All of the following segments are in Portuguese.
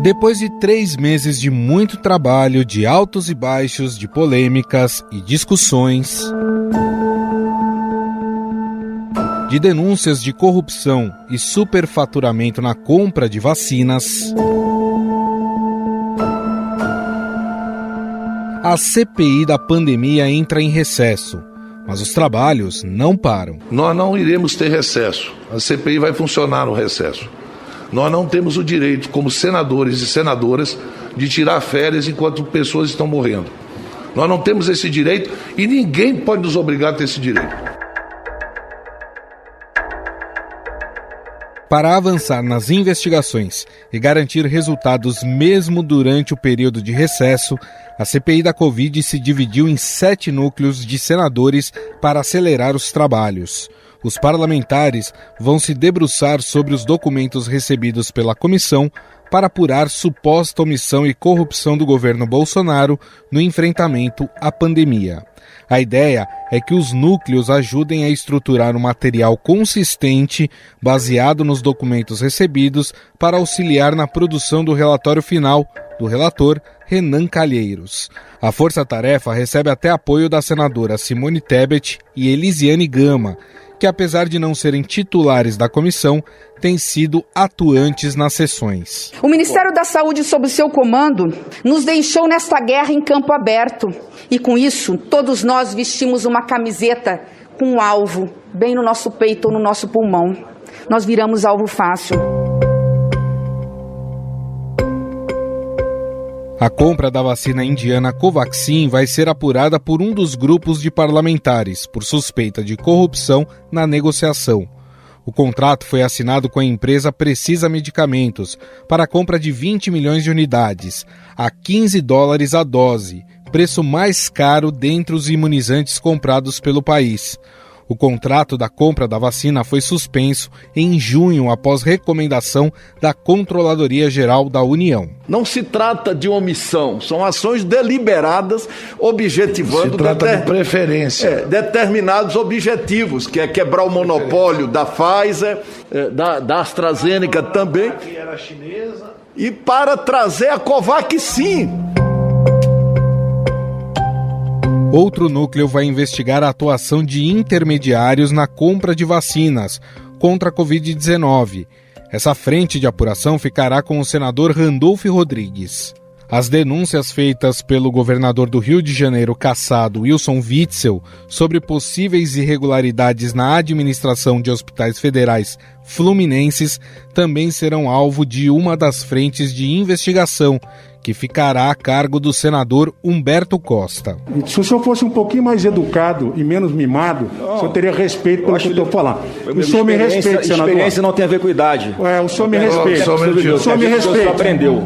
Depois de 3 meses de muito trabalho, de altos e baixos, de polêmicas e discussões, de denúncias de corrupção e superfaturamento na compra de vacinas, a CPI da pandemia entra em recesso, mas os trabalhos não param. Nós não iremos ter recesso. A CPI vai funcionar no recesso. Nós não temos o direito, como senadores e senadoras, de tirar férias enquanto pessoas estão morrendo. Nós não temos esse direito e ninguém pode nos obrigar a ter esse direito. Para avançar nas investigações e garantir resultados mesmo durante o período de recesso, a CPI da Covid se dividiu em 7 núcleos de senadores para acelerar os trabalhos. Os parlamentares vão se debruçar sobre os documentos recebidos pela comissão para apurar suposta omissão e corrupção do governo Bolsonaro no enfrentamento à pandemia. A ideia é que os núcleos ajudem a estruturar um material consistente, baseado nos documentos recebidos, para auxiliar na produção do relatório final do relator Renan Calheiros. A força-tarefa recebe até apoio da senadora Simone Tebet e Elisiane Gama, que apesar de não serem titulares da comissão, têm sido atuantes nas sessões. O Ministério da Saúde, sob o seu comando, nos deixou nesta guerra em campo aberto. E com isso, todos nós vestimos uma camiseta com um alvo, bem no nosso peito ou no nosso pulmão. Nós viramos alvo fácil. A compra da vacina indiana Covaxin vai ser apurada por um dos grupos de parlamentares, por suspeita de corrupção na negociação. O contrato foi assinado com a empresa Precisa Medicamentos para a compra de 20 milhões de unidades, a $15 a dose, preço mais caro dentre os imunizantes comprados pelo país. O contrato da compra da vacina foi suspenso em junho após recomendação da Controladoria Geral da União. Não se trata de omissão, são ações deliberadas objetivando se trata de preferência. Determinados objetivos, que é quebrar o monopólio da Pfizer, da AstraZeneca também, e para trazer a Covaxin. Outro núcleo vai investigar a atuação de intermediários na compra de vacinas contra a Covid-19. Essa frente de apuração ficará com o senador Randolfo Rodrigues. As denúncias feitas pelo governador do Rio de Janeiro, cassado, Wilson Witzel, sobre possíveis irregularidades na administração de hospitais federais fluminenses também serão alvo de uma das frentes de investigação, que ficará a cargo do senador Humberto Costa. Se o senhor fosse um pouquinho mais educado e menos mimado, o senhor teria respeito pelo que eu estou falando. O senhor me respeita, senador. Experiência não tem a ver com idade. O senhor me respeita. O senhor me respeita. O senhor aprendeu.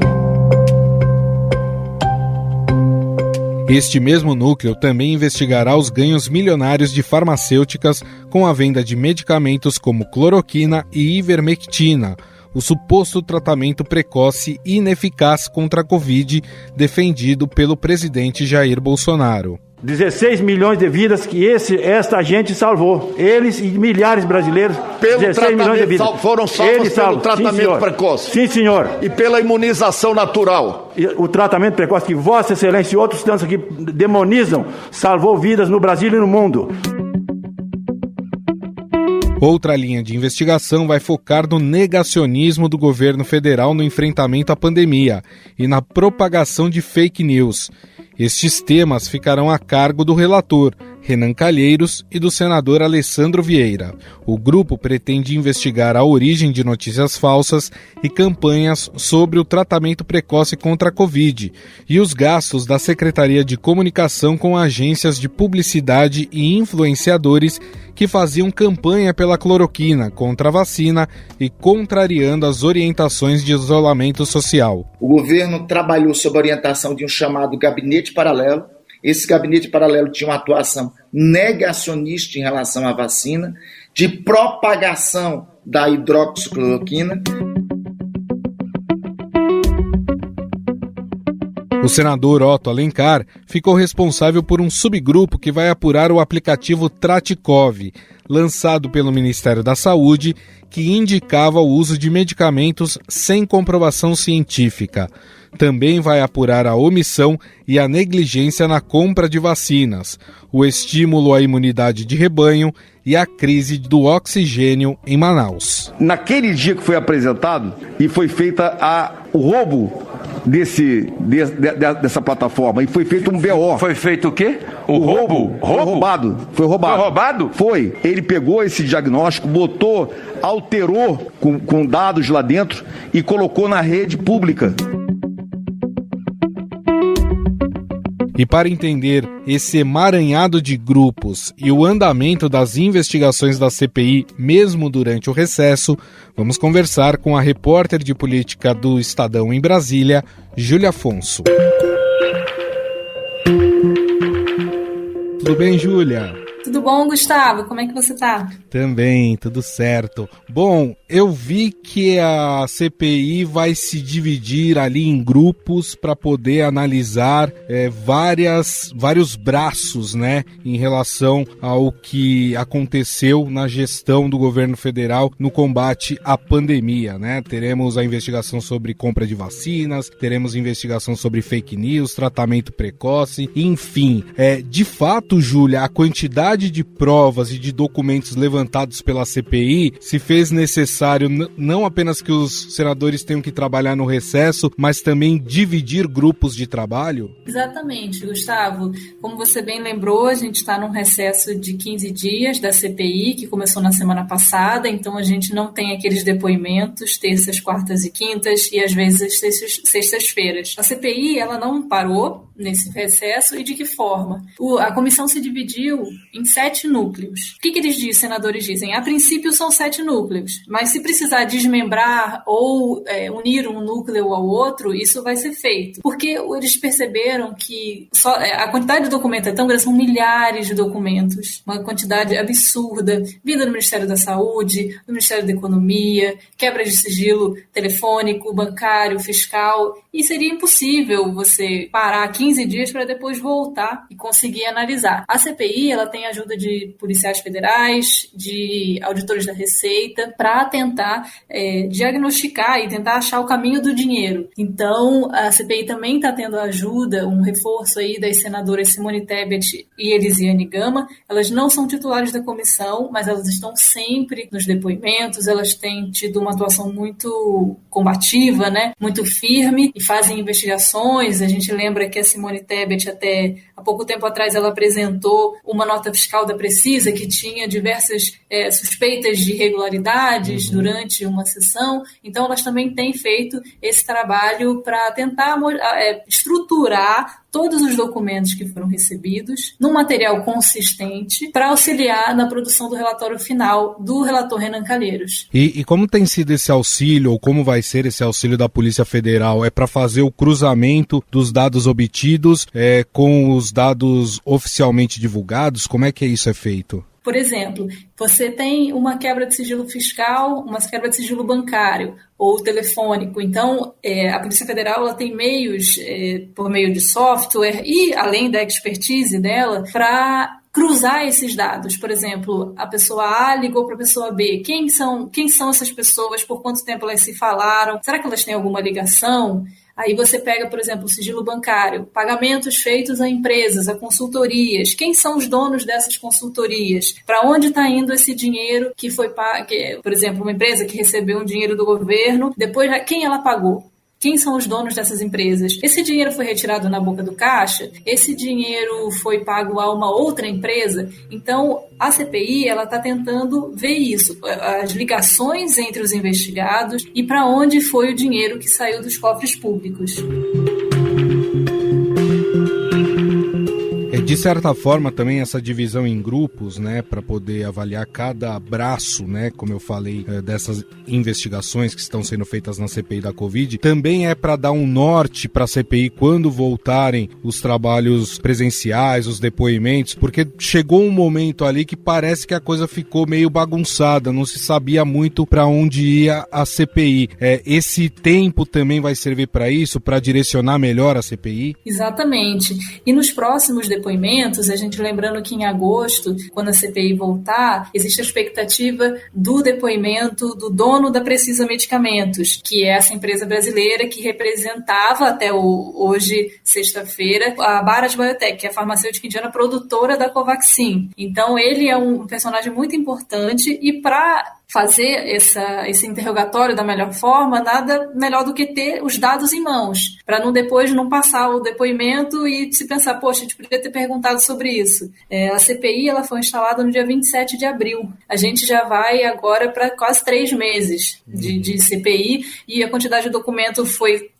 Este mesmo núcleo também investigará os ganhos milionários de farmacêuticas com a venda de medicamentos como cloroquina e ivermectina, o suposto tratamento precoce e ineficaz contra a Covid defendido pelo presidente Jair Bolsonaro. 16 milhões de vidas que esta gente salvou. Eles e milhares de brasileiros. Pelo 16 milhões de vidas. Foram salvos pelo tratamento precoce. Sim, senhor. E pela imunização natural. E o tratamento precoce que Vossa Excelência e outros tantos aqui demonizam, salvou vidas no Brasil e no mundo. Outra linha de investigação vai focar no negacionismo do governo federal no enfrentamento à pandemia e na propagação de fake news. Estes temas ficarão a cargo do relator, Renan Calheiros, e do senador Alessandro Vieira. O grupo pretende investigar a origem de notícias falsas e campanhas sobre o tratamento precoce contra a Covid e os gastos da Secretaria de Comunicação com agências de publicidade e influenciadores que faziam campanha pela cloroquina contra a vacina e contrariando as orientações de isolamento social. O governo trabalhou sob a orientação de um chamado gabinete paralelo. Esse gabinete paralelo tinha uma atuação negacionista em relação à vacina, de propagação da hidroxicloroquina. O senador Otto Alencar ficou responsável por um subgrupo que vai apurar o aplicativo Tratikov, lançado pelo Ministério da Saúde, que indicava o uso de medicamentos sem comprovação científica. Também vai apurar a omissão e a negligência na compra de vacinas, o estímulo à imunidade de rebanho e a crise do oxigênio em Manaus. Naquele dia que foi apresentado e foi feita o roubo dessa plataforma, e foi feito um BO. Foi feito o quê? O roubo? Foi roubado. Foi roubado? Foi. Ele pegou esse diagnóstico, alterou com dados lá dentro e colocou na rede pública. E para entender esse emaranhado de grupos e o andamento das investigações da CPI, mesmo durante o recesso, vamos conversar com a repórter de política do Estadão em Brasília, Júlia Afonso. Tudo bem, Júlia? Tudo bom, Gustavo? Como é que você tá? Também, tudo certo. Bom, eu vi que a CPI vai se dividir ali em grupos para poder analisar vários braços, né, em relação ao que aconteceu na gestão do governo federal no combate à pandemia, né? Teremos a investigação sobre compra de vacinas, teremos investigação sobre fake news, tratamento precoce, enfim. De fato, Júlia, a quantidade de provas e de documentos levantados pela CPI se fez necessário não apenas que os senadores tenham que trabalhar no recesso, mas também dividir grupos de trabalho? Exatamente, Gustavo. Como você bem lembrou, a gente está num recesso de 15 dias da CPI, que começou na semana passada, então a gente não tem aqueles depoimentos terças, quartas e quintas e às vezes sextas-feiras. A CPI, ela não parou nesse recesso, e de que forma? A comissão se dividiu em 7 núcleos. O que eles dizem, senadores dizem? A princípio são 7 núcleos, mas se precisar desmembrar ou unir um núcleo ao outro, isso vai ser feito. Porque eles perceberam que a quantidade de documentos é tão grande, são milhares de documentos, uma quantidade absurda, vinda do Ministério da Saúde, do Ministério da Economia, quebra de sigilo telefônico, bancário, fiscal, e seria impossível você parar 15 dias para depois voltar e conseguir analisar. A CPI, ela tem ajuda de policiais federais, de auditores da Receita, para tentar diagnosticar e tentar achar o caminho do dinheiro. Então, a CPI também está tendo ajuda, um reforço aí das senadoras Simone Tebet e Elisiane Gama. Elas não são titulares da comissão, mas elas estão sempre nos depoimentos, elas têm tido uma atuação muito combativa, né? Muito firme, e fazem investigações. A gente lembra que a Simone Tebet, até há pouco tempo atrás, ela apresentou uma nota fiscal da Precisa que tinha diversas suspeitas de irregularidades durante uma sessão. Então, elas também têm feito esse trabalho para tentar estruturar todos os documentos que foram recebidos num material consistente para auxiliar na produção do relatório final do relator Renan Calheiros. E como tem sido esse auxílio, ou como vai ser esse auxílio da Polícia Federal? É para fazer o cruzamento dos dados obtidos com os dados oficialmente divulgados? Como é que isso é feito? Por exemplo, você tem uma quebra de sigilo fiscal, uma quebra de sigilo bancário ou telefônico. Então, a Polícia Federal ela tem meios, por meio de software e além da expertise dela, para cruzar esses dados. Por exemplo, a pessoa A ligou para a pessoa B. Quem são essas pessoas? Por quanto tempo elas se falaram? Será que elas têm alguma ligação? Aí você pega, por exemplo, o sigilo bancário, pagamentos feitos a empresas, a consultorias. Quem são os donos dessas consultorias? Para onde está indo esse dinheiro que foi pago? Por exemplo, uma empresa que recebeu um dinheiro do governo, depois quem ela pagou? Quem são os donos dessas empresas? Esse dinheiro foi retirado na boca do caixa? Esse dinheiro foi pago a uma outra empresa? Então, a CPI está tentando ver isso, as ligações entre os investigados e para onde foi o dinheiro que saiu dos cofres públicos. De De certa forma, também essa divisão em grupos, né, para poder avaliar cada braço, né, como eu falei, dessas investigações que estão sendo feitas na CPI da Covid, também é para dar um norte para a CPI quando voltarem os trabalhos presenciais, os depoimentos, porque chegou um momento ali que parece que a coisa ficou meio bagunçada, não se sabia muito para onde ia a CPI. Esse tempo também vai servir para isso, para direcionar melhor a CPI? Exatamente. E nos próximos depoimentos, a gente lembrando que em agosto, quando a CPI voltar, existe a expectativa do depoimento do dono da Precisa Medicamentos, que é essa empresa brasileira que representava até hoje, sexta-feira, a Bharat Biotech, que é a farmacêutica indiana produtora da Covaxin. Então, ele é um personagem muito importante e para fazer esse interrogatório da melhor forma, nada melhor do que ter os dados em mãos, para depois não passar o depoimento e se pensar, poxa, a gente podia ter perguntado sobre isso. A CPI ela foi instalada no dia 27 de abril. A gente já vai agora para quase 3 meses de CPI e a quantidade de documento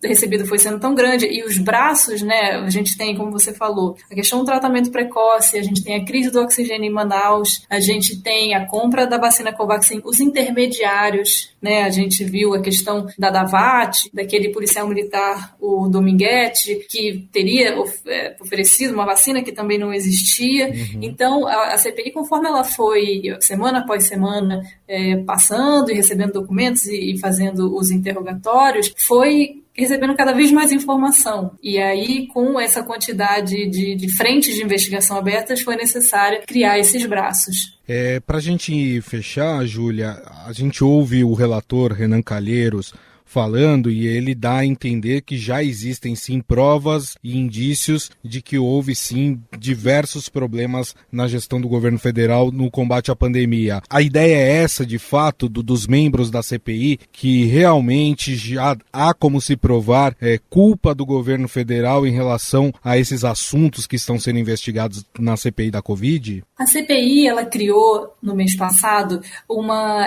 recebido foi sendo tão grande e os braços, né, a gente tem, como você falou, a questão do tratamento precoce, a gente tem a crise do oxigênio em Manaus, a gente tem a compra da vacina Covaxin, os intermediários, né? A gente viu a questão da Davat, daquele policial militar, o Dominguete, que teria oferecido uma vacina que também não existia. Então, a CPI, conforme ela foi semana após semana passando e recebendo documentos e fazendo os interrogatórios, foi recebendo cada vez mais informação. E aí, com essa quantidade de frentes de investigação abertas, foi necessário criar esses braços. Para a gente fechar, Júlia, a gente ouve o relator Renan Calheiros falando e ele dá a entender que já existem sim provas e indícios de que houve sim diversos problemas na gestão do governo federal no combate à pandemia. A ideia é essa, de fato, dos membros da CPI, que realmente já há como se provar culpa do governo federal em relação a esses assuntos que estão sendo investigados na CPI da Covid? A CPI, ela criou no mês passado,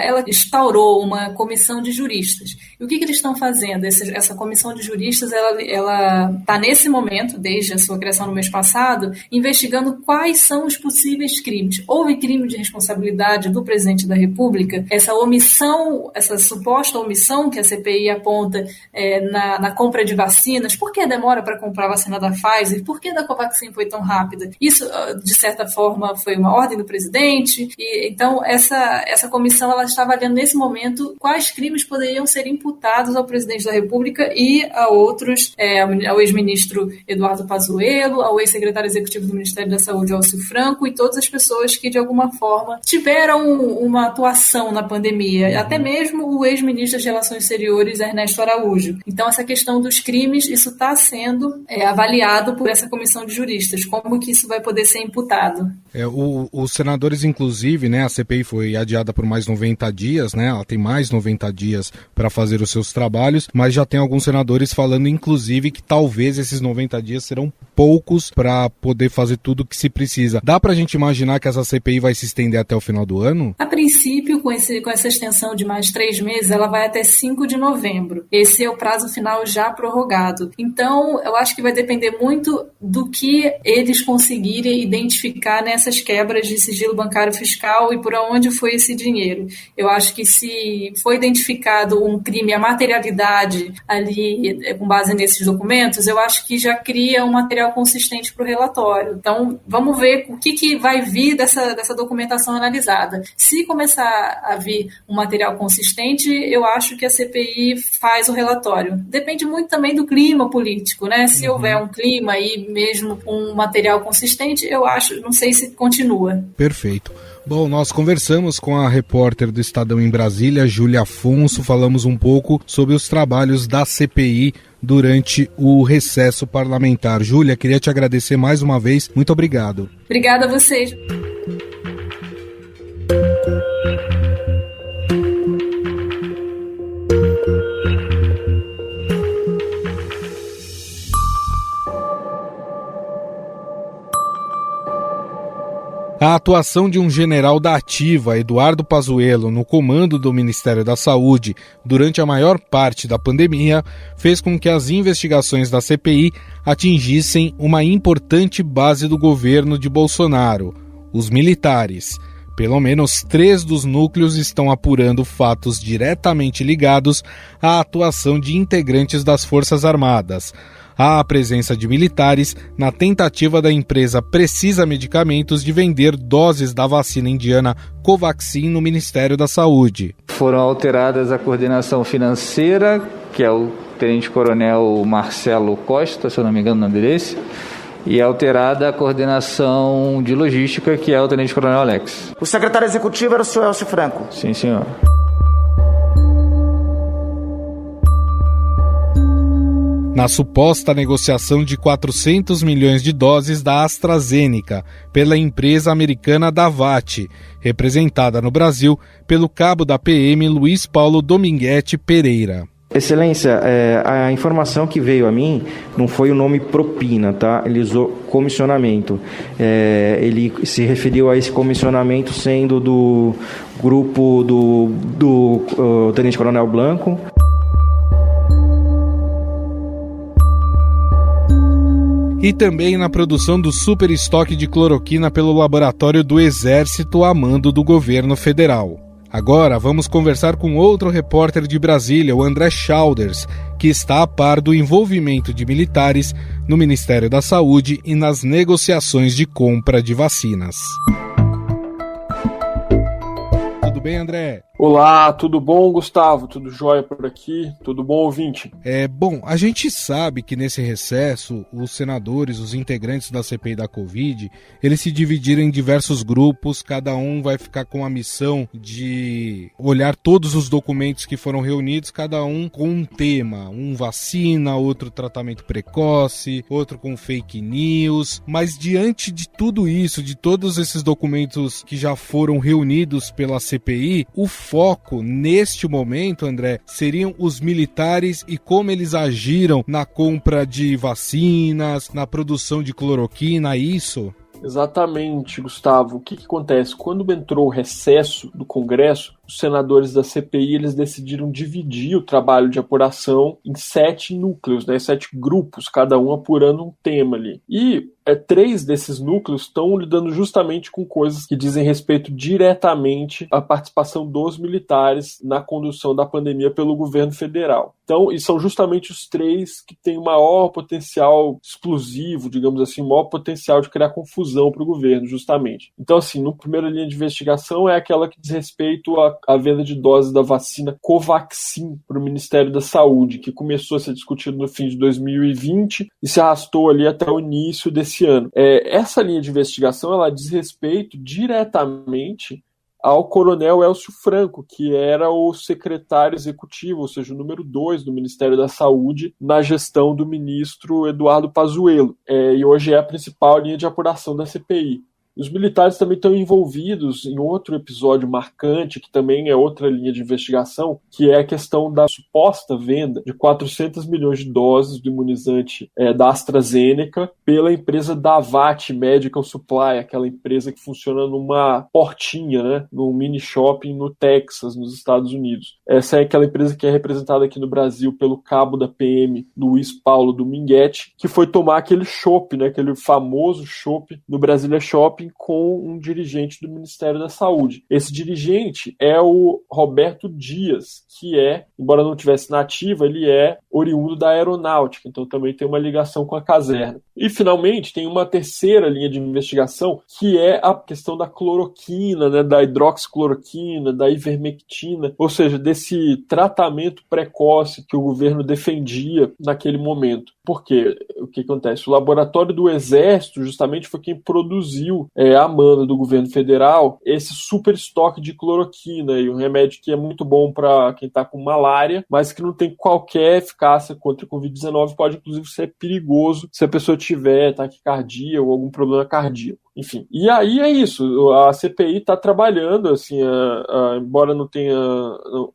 ela instaurou uma comissão de juristas. E o que eles estão fazendo? Essa comissão de juristas, ela está nesse momento, desde a sua criação no mês passado, investigando quais são os possíveis crimes. Houve crime de responsabilidade do presidente da República? Essa omissão, essa suposta omissão que a CPI aponta na compra de vacinas, por que a demora para comprar a vacina da Pfizer? Por que a da Covaxin foi tão rápida? Isso, de certa forma, foi uma ordem do presidente. E, então, essa comissão ela está avaliando nesse momento quais crimes poderiam ser imputados ao presidente da República e a outros, ao ex-ministro Eduardo Pazuello, ao ex-secretário executivo do Ministério da Saúde, Elcio Franco, e todas as pessoas que, de alguma forma, tiveram uma atuação na pandemia, até mesmo o ex-ministro das Relações Exteriores, Ernesto Araújo. Então, essa questão dos crimes, isso está sendo avaliado por essa comissão de juristas, como que isso vai poder ser imputado. Os senadores, inclusive, né, a CPI foi adiada por mais 90 dias, né, ela tem mais 90 dias para fazer os seus trabalhos, mas já tem alguns senadores falando, inclusive, que talvez esses 90 dias serão poucos para poder fazer tudo o que se precisa. Dá para a gente imaginar que essa CPI vai se estender até o final do ano? A princípio, com essa extensão de mais 3 meses, ela vai até 5 de novembro. Esse é o prazo final já prorrogado. Então, eu acho que vai depender muito do que eles conseguirem identificar nessas quebras de sigilo bancário fiscal e por onde foi esse dinheiro. Eu acho que se foi identificado um crime, a materialidade ali, com base nesses documentos, eu acho que já cria um material consistente para o relatório. Então, vamos ver o que vai vir dessa documentação analisada. Se começar a vir um material consistente, eu acho que a CPI faz o relatório. Depende muito também do clima político, né? Se houver um clima e mesmo um material consistente, eu acho, não sei se continua. Perfeito. Bom, nós conversamos com a repórter do Estadão em Brasília, Júlia Afonso, falamos um pouco sobre os trabalhos da CPI durante o recesso parlamentar. Júlia, queria te agradecer mais uma vez. Muito obrigado. Obrigada a vocês. A A atuação de um general da ativa, Eduardo Pazuello, no comando do Ministério da Saúde durante a maior parte da pandemia, fez com que as investigações da CPI atingissem uma importante base do governo de Bolsonaro, os militares. Pelo menos 3 dos núcleos estão apurando fatos diretamente ligados à atuação de integrantes das Forças Armadas. Há a presença de militares na tentativa da empresa Precisa Medicamentos de vender doses da vacina indiana Covaxin no Ministério da Saúde. Foram alteradas a coordenação financeira, que é o tenente-coronel Marcelo Costa, se eu não me engano o nome desse, e alterada a coordenação de logística, que é o tenente-coronel Alex. O secretário executivo era o senhor Elcio Franco? Sim, senhor. Na suposta negociação de 400 milhões de doses da AstraZeneca pela empresa americana Davat, representada no Brasil pelo cabo da PM Luiz Paulo Dominguete Pereira. Excelência, a informação que veio a mim não foi o nome propina, tá? Ele usou comissionamento. Ele se referiu a esse comissionamento sendo do grupo do Tenente Coronel Blanco. E também na produção do super estoque de cloroquina pelo laboratório do Exército a mando do governo federal. Agora vamos conversar com outro repórter de Brasília, o André Schauders, que está a par do envolvimento de militares no Ministério da Saúde e nas negociações de compra de vacinas. Tudo bem, André? Olá, tudo bom, Gustavo? Tudo jóia por aqui? Tudo bom, ouvinte? Bom, a gente sabe que nesse recesso, os senadores, os integrantes da CPI da Covid, eles se dividiram em diversos grupos, cada um vai ficar com a missão de olhar todos os documentos que foram reunidos, cada um com um tema, um vacina, outro tratamento precoce, outro com fake news, mas diante de tudo isso, de todos esses documentos que já foram reunidos pela CPI, o foco neste momento, André, seriam os militares e como eles agiram na compra de vacinas, na produção de cloroquina, isso? Exatamente, Gustavo. O que acontece? Quando entrou o recesso do Congresso, os senadores da CPI eles decidiram dividir o trabalho de apuração em 7 núcleos, 7 grupos, cada um apurando um tema ali. E 3 desses núcleos estão lidando justamente com coisas que dizem respeito diretamente à participação dos militares na condução da pandemia pelo governo federal. Então, e são justamente os 3 que têm o maior potencial explosivo, digamos assim, o maior potencial de criar confusão para o governo, justamente. Então, assim, no primeira linha de investigação é aquela que diz respeito à venda de doses da vacina Covaxin para o Ministério da Saúde, que começou a ser discutido no fim de 2020 e se arrastou ali até o início desse ano. Essa linha de investigação ela diz respeito diretamente ao coronel Elcio Franco, que era o secretário executivo, ou seja, o número 2 do Ministério da Saúde na gestão do ministro Eduardo Pazuello, e hoje é a principal linha de apuração da CPI. Os militares também estão envolvidos em outro episódio marcante, que também é outra linha de investigação, que é a questão da suposta venda de 400 milhões de doses do imunizante da AstraZeneca pela empresa Davat Medical Supply, aquela empresa que funciona numa portinha, num mini shopping no Texas, nos Estados Unidos. Essa é aquela empresa que é representada aqui no Brasil pelo cabo da PM, Luiz Paulo Dominguete, que foi tomar aquele chopp, aquele famoso chopp no Brasília Shopping, com um dirigente do Ministério da Saúde. Esse dirigente é o Roberto Dias, que embora não tivesse na ativa, ele é oriundo da aeronáutica, então também tem uma ligação com a caserna. E, finalmente, tem uma terceira linha de investigação, que é a questão da cloroquina, da hidroxicloroquina, da ivermectina, ou seja, desse tratamento precoce que o governo defendia naquele momento. Por quê? O que acontece? O laboratório do Exército justamente foi quem produziu, a mando do governo federal, esse super estoque de cloroquina, e um remédio que é muito bom para quem está com malária, mas que não tem qualquer eficácia contra a Covid-19, pode inclusive ser perigoso se a pessoa tiver taquicardia ou algum problema cardíaco. Enfim, e aí é isso, a CPI está trabalhando, assim, embora não tenha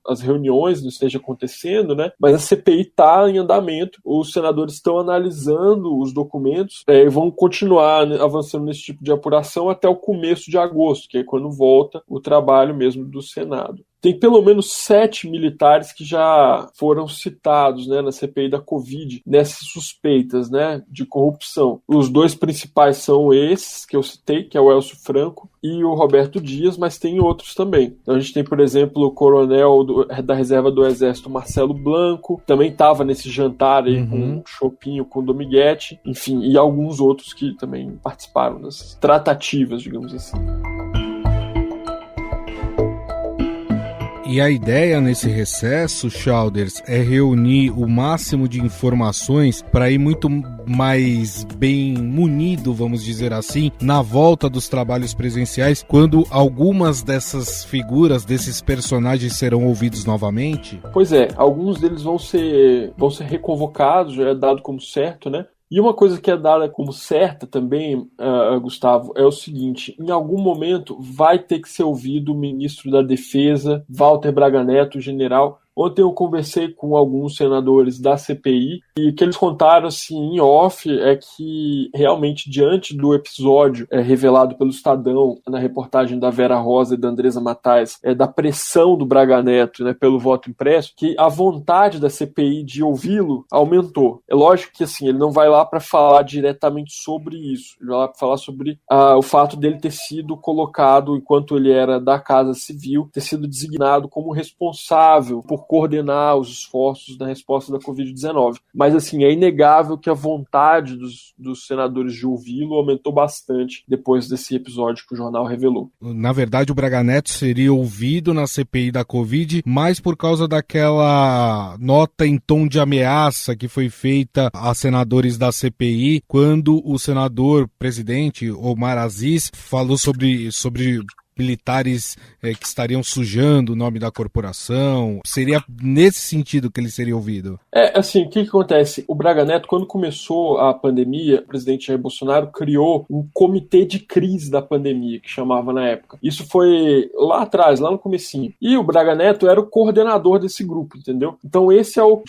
as reuniões, não esteja acontecendo, né, mas a CPI está em andamento, os senadores estão analisando os documentos e vão continuar avançando nesse tipo de apuração até o começo de agosto, que é quando volta o trabalho mesmo do Senado. Tem pelo menos 7 militares que já foram citados, né, na CPI da Covid, nessas suspeitas, né, de corrupção. Os 2 principais são esses que eu citei, que é o Elcio Franco e o Roberto Dias, mas tem outros também. Então a gente tem, por exemplo, o coronel da reserva do Exército, Marcelo Blanco, também estava nesse jantar aí com o Chopinho, com o Dominguete, enfim, e alguns outros que também participaram das tratativas, digamos assim. E a ideia nesse recesso, Chalders, é reunir o máximo de informações para ir muito mais bem munido, vamos dizer assim, na volta dos trabalhos presenciais, quando algumas dessas figuras, desses personagens serão ouvidos novamente? Pois é, alguns deles vão ser reconvocados, já é dado como certo, né? E uma coisa que é dada como certa também, Gustavo, é o seguinte: em algum momento vai ter que ser ouvido o ministro da Defesa, Walter Braga Neto, general. Ontem eu conversei com alguns senadores da CPI e o que eles contaram assim, em off é que realmente diante do episódio revelado pelo Estadão na reportagem da Vera Rosa e da Andresa Matais, da pressão do Braga Neto, né, pelo voto impresso, que a vontade da CPI de ouvi-lo aumentou. É lógico que assim, ele não vai lá para falar diretamente sobre isso, ele vai lá para falar sobre o fato dele ter sido colocado, enquanto ele era da Casa Civil, ter sido designado como responsável por coordenar os esforços na resposta da Covid-19. Mas, assim, é inegável que a vontade dos senadores de ouvi-lo aumentou bastante depois desse episódio que o jornal revelou. Na verdade, o Braga Neto seria ouvido na CPI da Covid, mais por causa daquela nota em tom de ameaça que foi feita a senadores da CPI, quando o senador presidente, Omar Aziz, falou sobre militares que estariam sujando o nome da corporação. Seria nesse sentido que ele seria ouvido? Assim, o que acontece? O Braga Neto, quando começou a pandemia, o presidente Jair Bolsonaro criou um comitê de crise da pandemia, que chamava na época. Isso foi lá atrás, lá no comecinho. E o Braga Neto era o coordenador desse grupo, entendeu? Então esse é o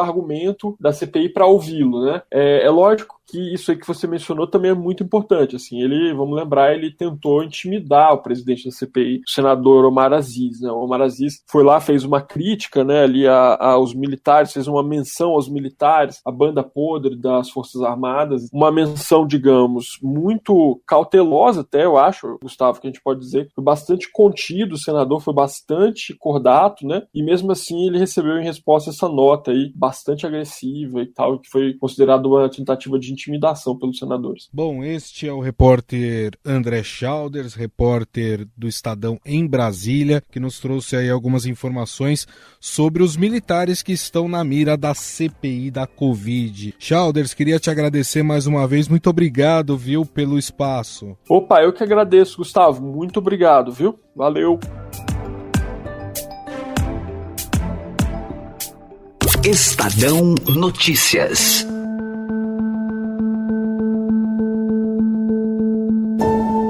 argumento da CPI para ouvi-lo, né? É lógico que isso aí que você mencionou também é muito importante. Assim, vamos lembrar, ele tentou intimidar o presidente da CPI, o senador Omar Aziz, né? O Omar Aziz foi lá, fez uma crítica, né, ali aos militares, fez uma menção aos militares, a banda podre das Forças Armadas, uma menção, digamos, muito cautelosa até, eu acho, Gustavo, que a gente pode dizer, foi bastante contido, o senador foi bastante cordato, né, e mesmo assim ele recebeu em resposta essa nota aí, bastante agressiva e tal, que foi considerada uma tentativa de intimidação pelos senadores. Bom, este é o repórter André Chalders, repórter do Estadão em Brasília, que nos trouxe aí algumas informações sobre os militares que estão na mira da CPI da Covid. Chalders, queria te agradecer mais uma vez, muito obrigado, viu, pelo espaço. Opa, eu que agradeço, Gustavo, muito obrigado, viu? Valeu! Estadão Notícias.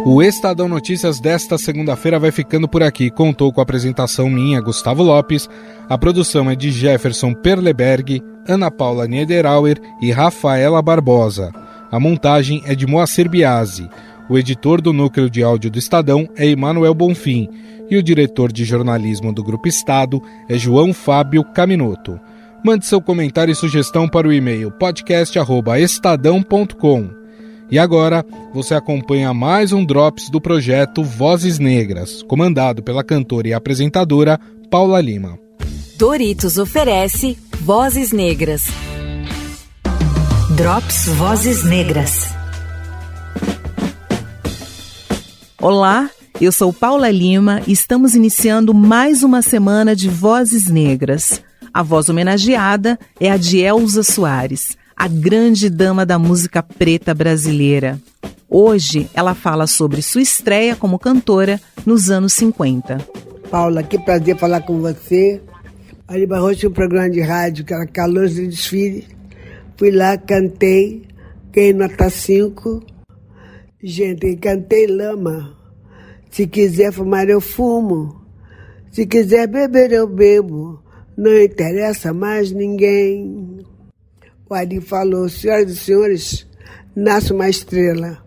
O Estadão Notícias desta segunda-feira vai ficando por aqui. Contou com a apresentação minha, Gustavo Lopes. A produção é de Jefferson Perleberg, Ana Paula Niederauer e Rafaela Barbosa. A montagem é de Moacir Biasi. O editor do núcleo de áudio do Estadão é Emanuel Bonfim. E o diretor de jornalismo do Grupo Estado é João Fábio Caminoto. Mande seu comentário e sugestão para o e-mail podcast@estadão.com. E agora, você acompanha mais um Drops do projeto Vozes Negras, comandado pela cantora e apresentadora Paula Lima. Doritos oferece Vozes Negras. Drops Vozes Negras. Olá, eu sou Paula Lima e estamos iniciando mais uma semana de Vozes Negras. A voz homenageada é a de Elza Soares, a grande dama da música preta brasileira. Hoje, ela fala sobre sua estreia como cantora nos anos 50. Paula, que prazer falar com você. Ali Barroso tinha um programa de rádio, que era Calor de Desfile. Fui lá, cantei, ganhei nota 5. Gente, cantei lama. Se quiser fumar, eu fumo. Se quiser beber, eu bebo. Não interessa mais ninguém. O Ari falou, senhoras e senhores, nasce uma estrela.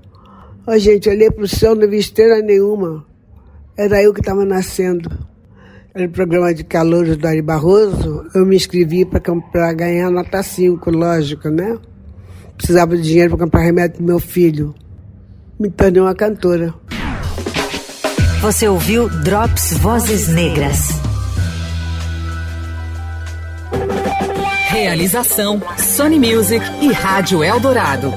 Ó, gente, olhei para o céu, não vi estrela nenhuma. Era eu que estava nascendo. Era o programa de calouros do Ari Barroso. Eu me inscrevi para ganhar nota 5, lógico, né? Precisava de dinheiro para comprar remédio para meu filho. Me tornei uma cantora. Você ouviu Drops Vozes Negras. Realização Sony Music e Rádio Eldorado.